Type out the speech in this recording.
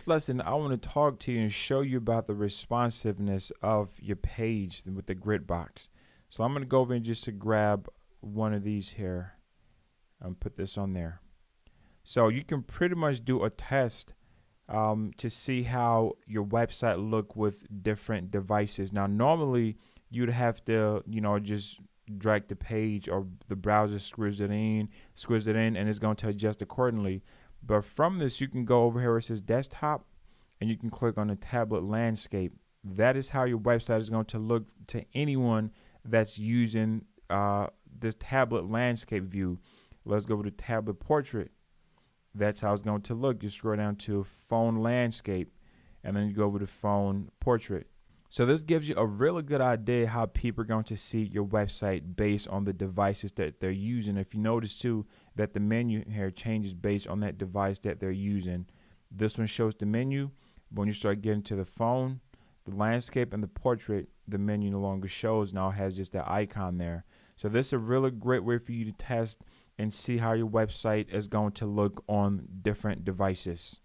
this lesson, I want to talk to you and show you about the responsiveness of your page with the Gridbox. So I'm going to go over and just to grab one of these here and put this on there. So you can pretty much do a test to see how your website look with different devices. Now, normally you'd have to, just drag the page, or the browser screws it in, and it's going to adjust accordingly. But from this, you can go over here where it says desktop, and you can click on the tablet landscape. That is how your website is going to look to anyone that's using this tablet landscape view. Let's go over to tablet portrait. That's how it's going to look. You scroll down to phone landscape, and then you go over to phone portrait. So this gives you a really good idea how people are going to see your website based on the devices that they're using. If you notice too that the menu here changes based on that device that they're using. This one shows the menu, but when you start getting to the phone, the landscape, and the portrait, the menu no longer shows. Now it has just that icon there. So this is a really great way for you to test and see how your website is going to look on different devices.